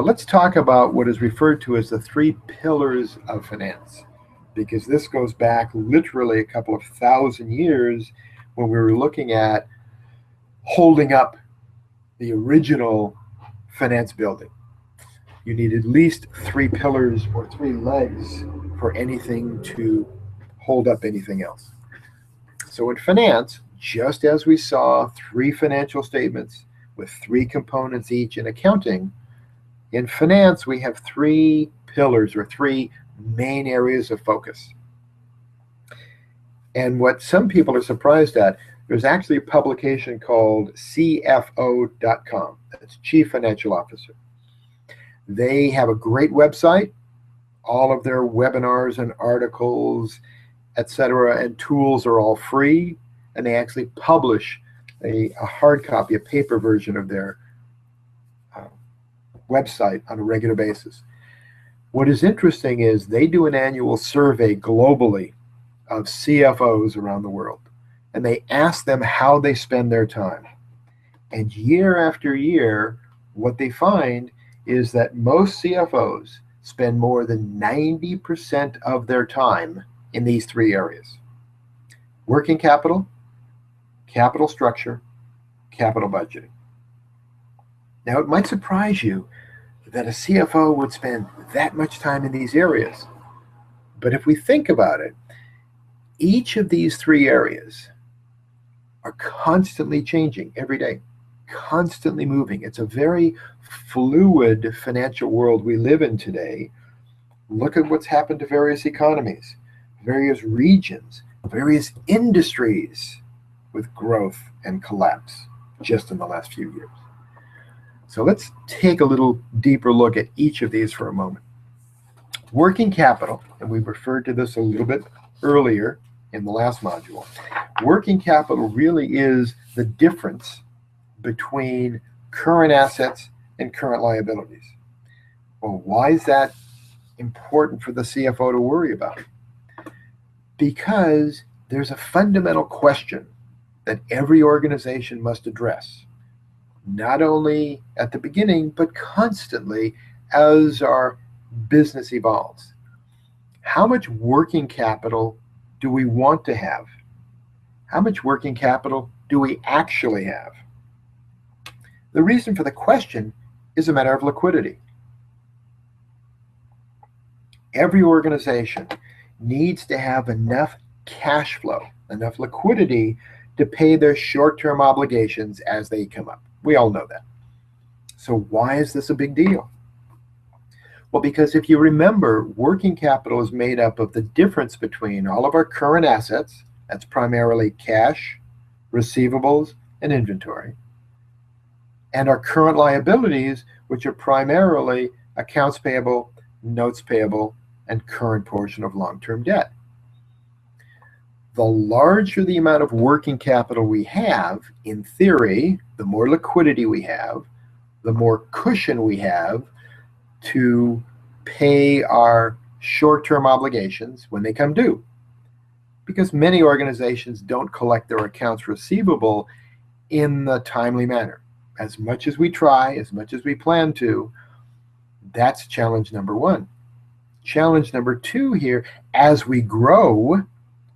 So let's talk about what is referred to as the three pillars of finance, because this goes back literally a couple of thousand years when we were looking at holding up the original finance building. You need at least three pillars or three legs for anything to hold up anything else. So in finance, just as we saw three financial statements with three components each in accounting, in finance we have three pillars or three main areas of focus. And what some people are surprised at, there's actually a publication called CFO.com. That's Chief Financial Officer. They have a great website. All of their webinars and articles, etc., and tools are all free. And they actually publish a hard copy, a paper version of their website on a regular basis. What is interesting is they do an annual survey globally of CFOs around the world, and they ask them how they spend their time. And year after year, what they find is that most CFOs spend more than 90% of their time in these three areas: working capital, capital structure, capital budgeting. Now, it might surprise you that a CFO would spend that much time in these areas. But if we think about it, each of these three areas are constantly changing every day, constantly moving. It's a very fluid financial world we live in today. Look at what's happened to various economies, various regions, various industries with growth and collapse just in the last few years. So let's take a little deeper look at each of these for a moment. Working capital, and we referred to this a little bit earlier in the last module. Working capital really is the difference between current assets and current liabilities. Well, why is that important for the CFO to worry about? Because there's a fundamental question that every organization must address, not only at the beginning, but constantly as our business evolves. How much working capital do we want to have? How much working capital do we actually have? The reason for the question is a matter of liquidity. Every organization needs to have enough cash flow, enough liquidity to pay their short-term obligations as they come up. We all know that. So why is this a big deal? Well, because if you remember, working capital is made up of the difference between all of our current assets, that's primarily cash, receivables, and inventory, and our current liabilities, which are primarily accounts payable, notes payable, and current portion of long-term debt. The larger the amount of working capital we have, in theory, the more liquidity we have, the more cushion we have to pay our short-term obligations when they come due. Because many organizations don't collect their accounts receivable in the timely manner. As much as we try, as much as we plan to, that's challenge number one. Challenge number two here, as we grow,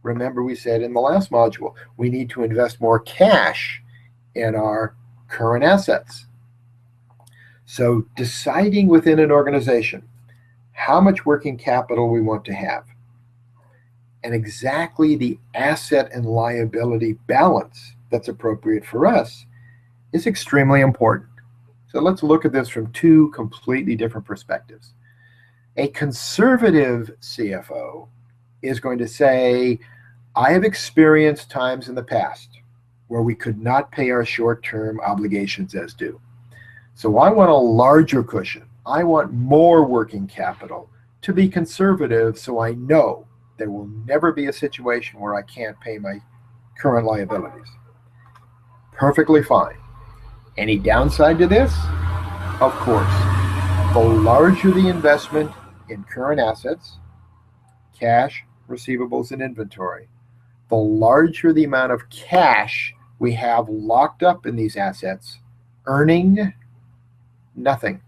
remember we said in the last module, we need to invest more cash in our current assets. So deciding within an organization how much working capital we want to have and exactly the asset and liability balance that's appropriate for us is extremely important. So let's look at this from two completely different perspectives. A conservative CFO is going to say, I have experienced times in the past where we could not pay our short-term obligations as due. So I want a larger cushion. I want more working capital to be conservative so I know there will never be a situation where I can't pay my current liabilities. Perfectly fine. Any downside to this? Of course. The larger the investment in current assets, cash, receivables, and inventory, the larger the amount of cash we have locked up in these assets, earning nothing.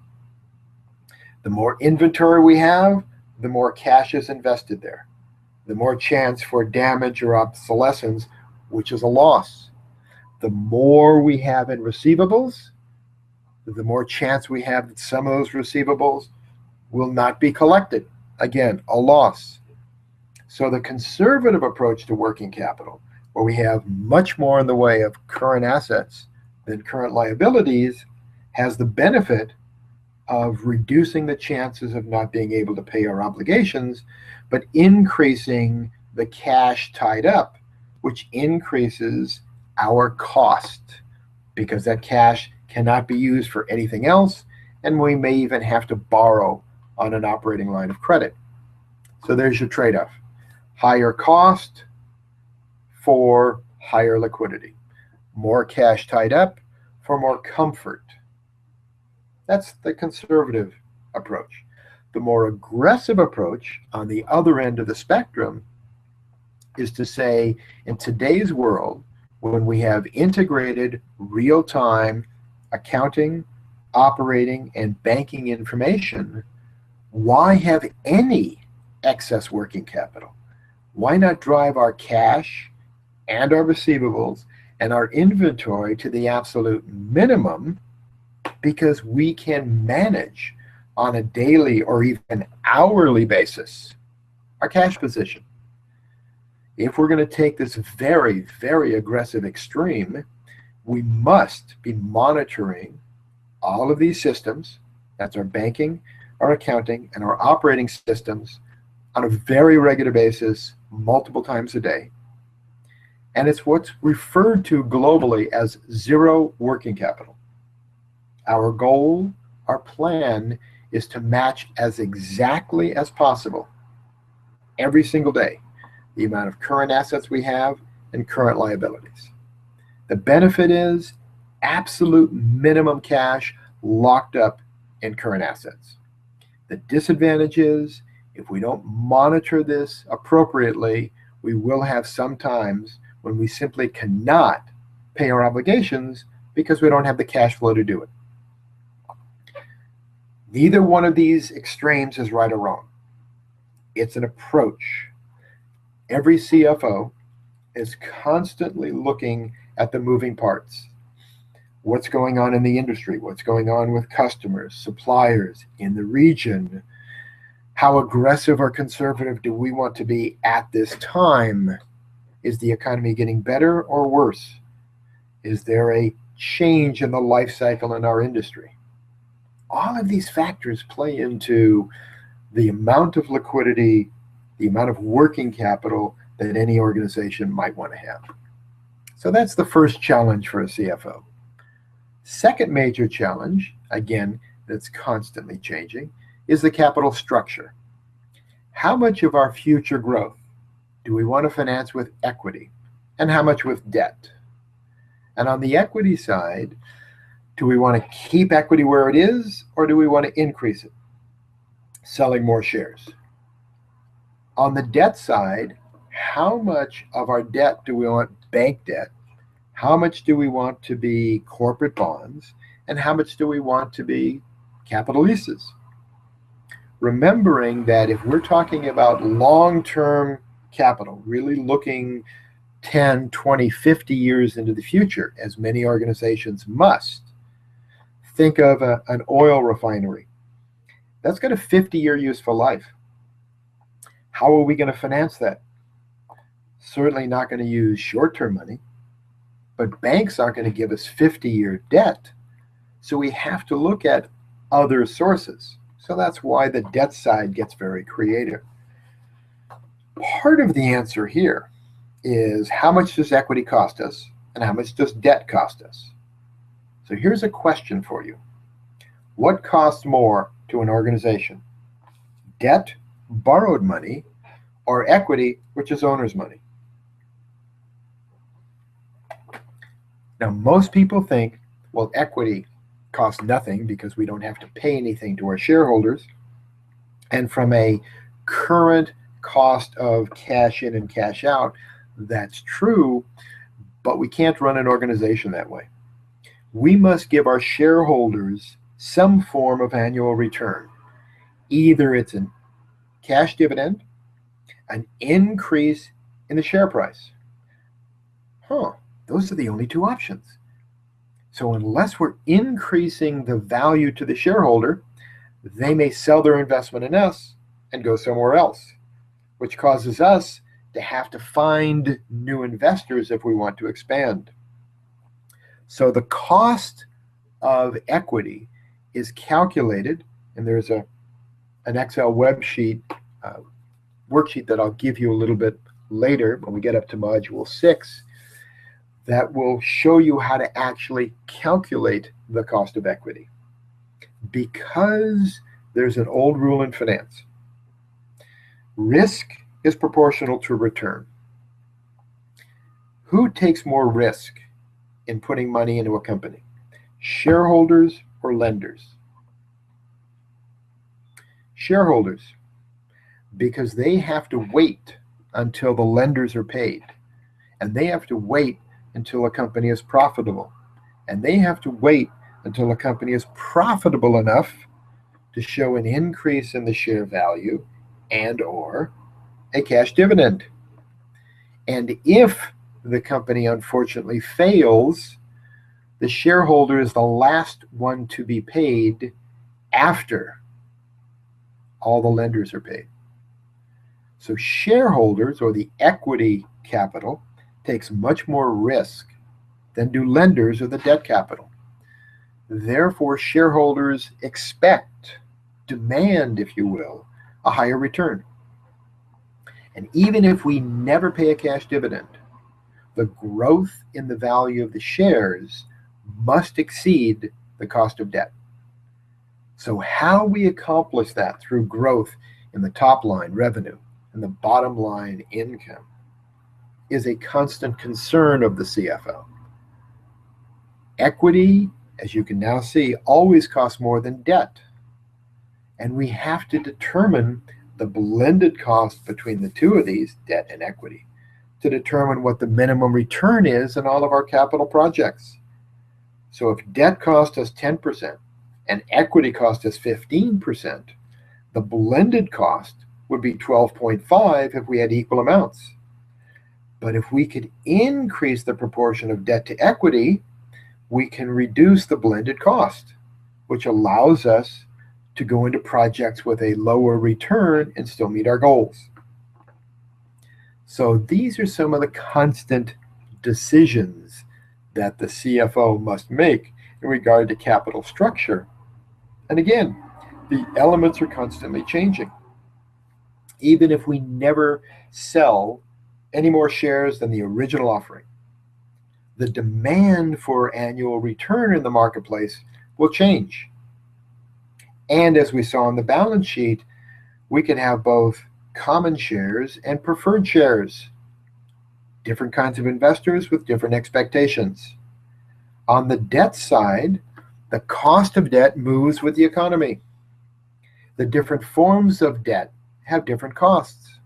The more inventory we have, the more cash is invested there. The more chance for damage or obsolescence, which is a loss. The more we have in receivables, the more chance we have that some of those receivables will not be collected. Again, a loss. So the conservative approach to working capital, where we have much more in the way of current assets than current liabilities, has the benefit of reducing the chances of not being able to pay our obligations, but increasing the cash tied up, which increases our cost because that cash cannot be used for anything else, and we may even have to borrow on an operating line of credit. So there's your trade-off. Higher cost for higher liquidity. More cash tied up for more comfort. That's the conservative approach. The more aggressive approach on the other end of the spectrum is to say, in today's world, when we have integrated real-time accounting, operating, and banking information, why have any excess working capital? Why not drive our cash and our receivables and our inventory to the absolute minimum, because we can manage on a daily or even hourly basis our cash position. If we're going to take this very, very aggressive extreme, we must be monitoring all of these systems. That's our banking, our accounting, and our operating systems on a very regular basis, multiple times a day. And it's what's referred to globally as zero working capital. Our goal, our plan, is to match as exactly as possible every single day the amount of current assets we have and current liabilities. The benefit is absolute minimum cash locked up in current assets. The disadvantage is if we don't monitor this appropriately, we will have some times when we simply cannot pay our obligations because we don't have the cash flow to do it. Neither one of these extremes is right or wrong. It's an approach. Every CFO is constantly looking at the moving parts. What's going on in the industry? What's going on with customers, suppliers, in the region? How aggressive or conservative do we want to be at this time? Is the economy getting better or worse? Is there a change in the life cycle in our industry? All of these factors play into the amount of liquidity, the amount of working capital that any organization might want to have. So that's the first challenge for a CFO. Second major challenge, again, that's constantly changing, is the capital structure. How much of our future growth do we want to finance with equity, and how much with debt? And on the equity side, do we want to keep equity where it is, or do we want to increase it, selling more shares? On the debt side, how much of our debt do we want bank debt? How much do we want to be corporate bonds? And how much do we want to be capital leases? Remembering that if we're talking about long-term capital, really looking 10, 20, 50 years into the future, as many organizations must, think of an oil refinery. That's got a 50-year useful life. How are we going to finance that? Certainly not going to use short-term money, but banks aren't going to give us 50-year debt. So we have to look at other sources. So that's why the debt side gets very creative. Part of the answer here is how much does equity cost us and how much does debt cost us? So here's a question for you. What costs more to an organization? Debt, borrowed money, or equity, which is owner's money? Now, most people think, well, equity costs nothing because we don't have to pay anything to our shareholders. And from a current cost of cash in and cash out, that's true, but we can't run an organization that way. We must give our shareholders some form of annual return. Either it's a cash dividend, an increase in the share price. Those are the only two options. So unless we're increasing the value to the shareholder, they may sell their investment in us and go somewhere else, which causes us to have to find new investors if we want to expand. So the cost of equity is calculated, and there's an Excel worksheet that I'll give you a little bit later when we get up to Module 6 that will show you how to actually calculate the cost of equity. Because there's an old rule in finance. Risk is proportional to return. Who takes more risk in putting money into a company? Shareholders or lenders? Shareholders, because they have to wait until the lenders are paid, and they have to wait until a company is profitable, and they have to wait until a company is profitable enough to show an increase in the share value and or a cash dividend. And if the company unfortunately fails, the shareholder is the last one to be paid after all the lenders are paid. So shareholders, or the equity capital, takes much more risk than do lenders or the debt capital. Therefore, shareholders expect, demand, if you will, a higher return. And even if we never pay a cash dividend, the growth in the value of the shares must exceed the cost of debt. So how we accomplish that through growth in the top line, revenue, and the bottom line, income, is a constant concern of the CFO. Equity, as you can now see, always costs more than debt. And we have to determine the blended cost between the two of these, debt and equity, to determine what the minimum return is in all of our capital projects. So if debt cost us 10% and equity cost us 15%, the blended cost would be 12.5 if we had equal amounts. But if we could increase the proportion of debt to equity, we can reduce the blended cost, which allows us to go into projects with a lower return and still meet our goals. So these are some of the constant decisions that the CFO must make in regard to capital structure. And again, the elements are constantly changing. Even if we never sell any more shares than the original offering, the demand for annual return in the marketplace will change. And as we saw on the balance sheet, we can have both common shares and preferred shares, different kinds of investors with different expectations. On the debt side, the cost of debt moves with the economy. The different forms of debt have different costs.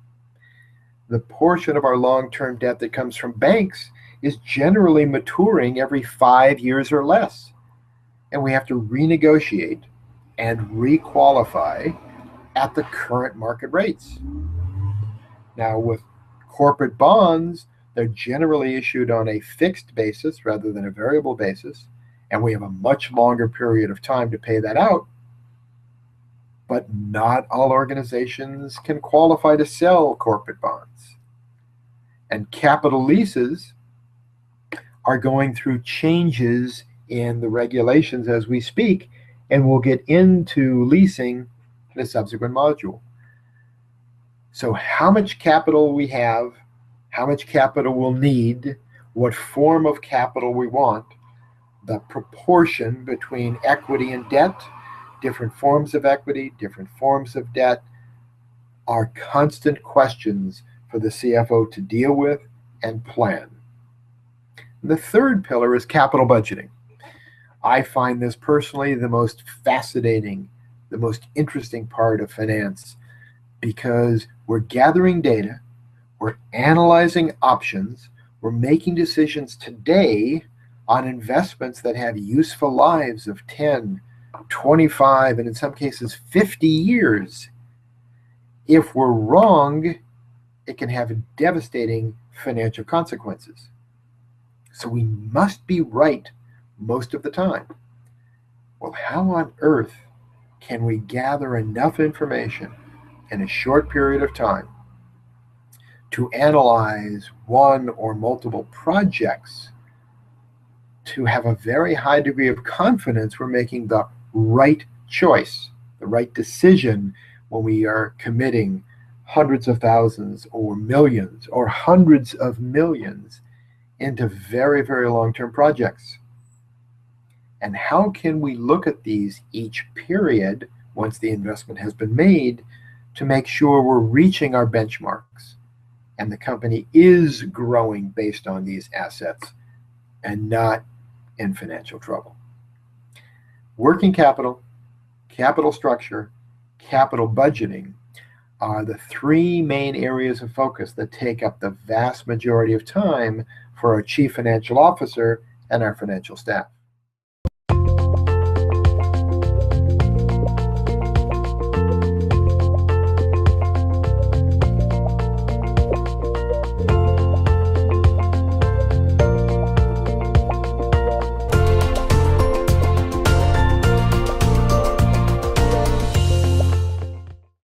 The portion of our long-term debt that comes from banks is generally maturing every 5 years or less, and we have to renegotiate and requalify at the current market rates. Now, with corporate bonds, they're generally issued on a fixed basis rather than a variable basis, and we have a much longer period of time to pay that out. But not all organizations can qualify to sell corporate bonds. And capital leases are going through changes in the regulations as we speak, and we'll get into leasing in a subsequent module. So how much capital we have, how much capital we'll need, what form of capital we want, the proportion between equity and debt, different forms of equity, different forms of debt, are constant questions for the CFO to deal with and plan. And the third pillar is capital budgeting. I find this personally the most fascinating, the most interesting part of finance, because we're gathering data, we're analyzing options, we're making decisions today on investments that have useful lives of 10, 25, and in some cases 50 years. If we're wrong, it can have devastating financial consequences. So we must be right most of the time. Well, how on earth can we gather enough information in a short period of time to analyze one or multiple projects to have a very high degree of confidence we're making the right choice, the right decision when we are committing hundreds of thousands or millions or hundreds of millions into very, very long-term projects? And how can we look at these each period once the investment has been made to make sure we're reaching our benchmarks and the company is growing based on these assets and not in financial trouble? Working capital, capital structure, capital budgeting are the three main areas of focus that take up the vast majority of time for our chief financial officer and our financial staff.